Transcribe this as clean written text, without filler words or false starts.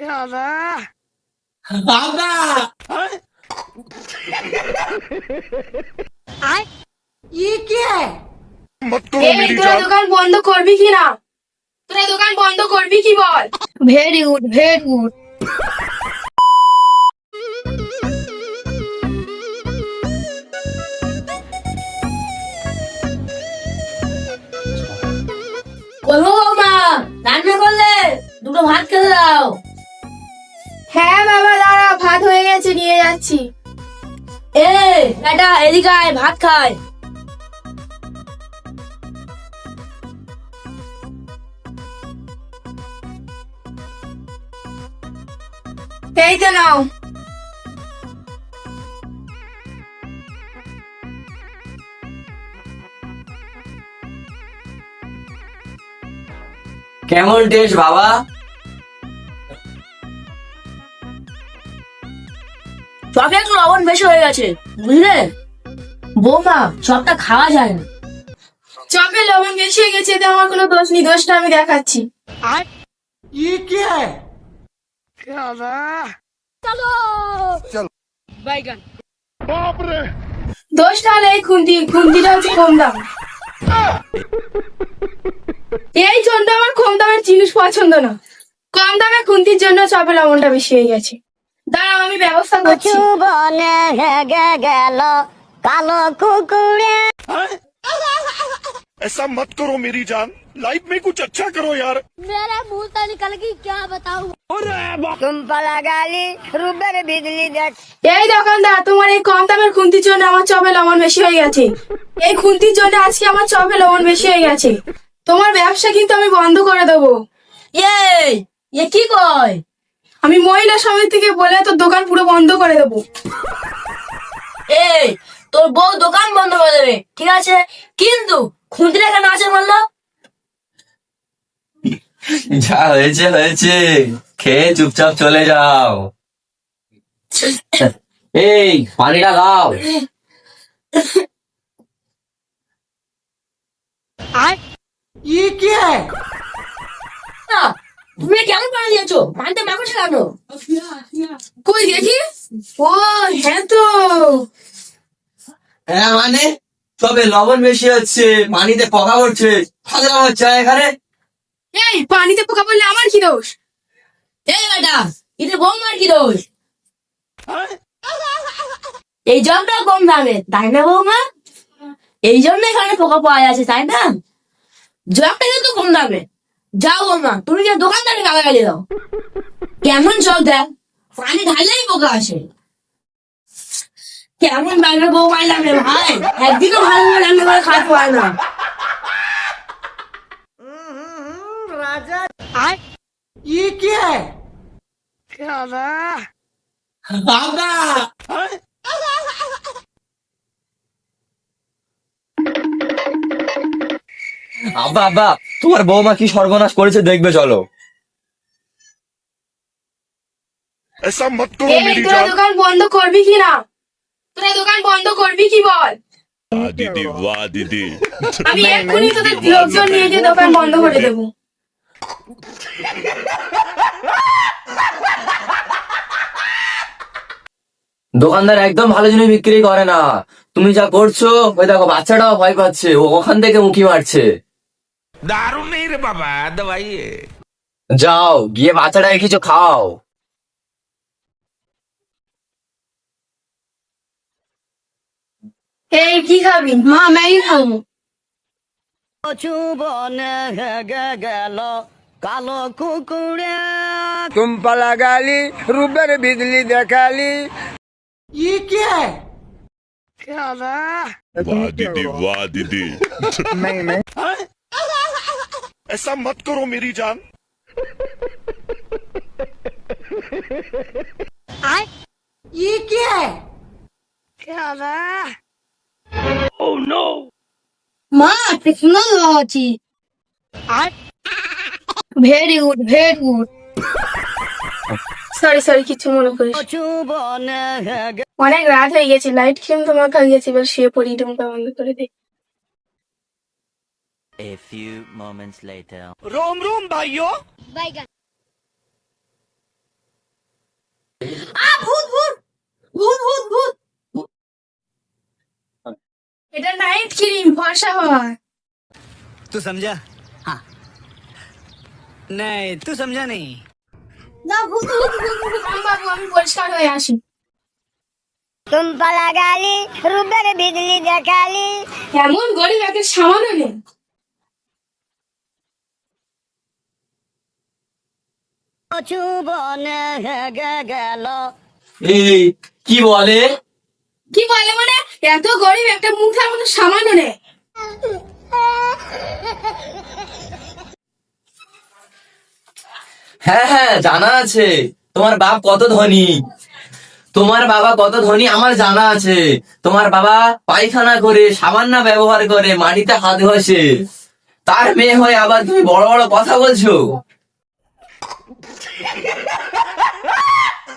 বাবা मत करो এই मेरी তোরা जान। দোকান বন্ধ করবি কি না? তোরা দোকান বন্ধ করবি কি বল? Very good, very good. বলবো মা, রান্না করলে দুটো ভাত খেতে দাও। হ্যাঁ বাবা, দাঁড়া, ভাত হয়ে গেছে, নিয়ে যাচ্ছি। এটা এদিকে আয়, ভাত খায়। এই তো নাও। কেমন টেস্ট বাবা? চপে একটু লবণ বেশি হয়ে গেছে, বুঝলে বৌমা, চপটা খাওয়া যায় না। চপে লবণ বেশি হয়ে গেছে, এতে আমার কোনো দোষ নেই, দোষটা আমি দেখাচ্ছি। बाप रे। দোষটা হলো এই খুন্তিটা হচ্ছে কম দাম। এই জন্য আমার কম দামের জিনিস পছন্দ না। কম দামে খুন্তির জন্য চপে লবণটা বেশি হয়ে গেছে। দাঁড়াও, আমি ব্যবস্থা করছি। বনে হেগে গেল কালো কুকুরে। ऐसा मत करो मेरी जान, लाइफ में कुछ अच्छा करो यार। मेरा मुंह से निकल गई, क्या बताऊं। तुम पला गाली रूबेर बिजली देख। এই দোকানদার, তোমার এই কম দামের খুন্তির জন্য আমার চপে লবণ বেশি হয়ে গেছে। এই খুন্তির জন্য আজকে আমার চপে লবণ বেশি হয়ে গেছে। তোমার ব্যবসা কিন্তু আমি বন্ধ করে দেবো। এ কি কয়? আমি মহিলা সমিতিকে বলে তোর দোকান পুরো বন্ধ করে দেবো। তোর বউ দোকান বন্ধ করে দেবে, ঠিক আছে, কিন্তু খুন্তিটা কেন আছে বললো? যা হয়েছে হয়েছে, খেয়ে চুপচাপ চলে যাও। এই পানিটা খাও। না, তুমি কেমন পানি দিয়েছো? পানিতে মাকড় কেন? কই দেখি। ও হ্যাঁ তো। হ্যাঁ মানে, তবে লবণ বেশি হচ্ছে, পানিতে পোকা পড়ছে, ফাজলাম হচ্ছে এখানে। এই পানিতে পোকা পড়লে আমার কি দোষ? এই বেটা, এতে বৌমার কি দোষ? এই জলটা কম দামে, তাই না বৌমা? এই জন্য এখানে পোকা পাওয়া যাচ্ছে, তাই না? জলটা কিন্তু কম দামে। যাও বৌমা, তুমি যে দোকানদারে গালাগালি দাও। কেমন জল দেয়, পানি ঢাললেই পোকা আসে। কেমন লাগবে বৌমাই লাগবে ভাই, একদিনও ভালো করে রান্না করে খাওয়া পায় না। বাবা আব্বা আব্বা, তোমার বৌমা কি সর্বনাশ করেছে দেখবে চলো। ऐसा मत करो এই मेरी তোরা जान। দোকান বন্ধ করবি কি না? তোরা দোকান বন্ধ করবি কি বল? दीदी वाह दीदी। আমি এক্ষুনি তোদের লোকজন নিয়ে গিয়ে দোকান বন্ধ করে দেবো। দোকানদার একদম ভালো জিনিস বিক্রি করে না। তুমি যা করছো, ওই দেখো বাচ্চাটাও ভয় পাচ্ছে, ও ওখান থেকে মুখি মারছে। दारू नहीं रे बाबा, दवाई है। যাও গিয়ে বাচ্চাটাকে কিছু খাও। এই কি খাবি? মা ম্যাগি খাবো। কচু বনে হেগে গেল কালো কুকুরে। तुम पला गाली रूबेर बिजली देखाली। वाह दीदी वाह दीदी। नहीं ऐसा मत करो मेरी जान। মা টেকনোলজি আছি। Very good, very good. Sorry sorry, কিছু মনে করিস। কচু বনে হেগে। অনেক রাত হয়ে গেছে, লাইট ক্রিম তো মাখা হয়ে গেছে, এবার শুয়ে পড়ি, রুমটা বন্ধ করে দে। A few moments later. रोम रोम भाइयों। ভূত ভূত ভূত এটা নাইট ক্রিম ফর্সা হয়। तू समझा? हाँ नहीं तू समझा नहीं। না ভূত ভূত ভূত ভূত আমি পারবো, আমি পরিষ্কার হয়ে আসি। तुम पला गाली रुबर बिजली जखाली এমন গরিব একটা সামানও নেই। চুবন গেল এই কি বলে? কি বলে মানে? এত গরিব একটা মুঠার মতো সামানও নেই। হ্যাঁ হ্যাঁ জানা আছে, তোমার বাপ কত ধনী। তোমার বাবা কত ধনী আমার জানা আছে। তোমার বাবা পায়খানা করে, সাবান না ব্যবহার করে, মাটিতে হাত ঘষে। তার মেয়ে হয়ে আবার তুমি বড় বড় কথা বলছো।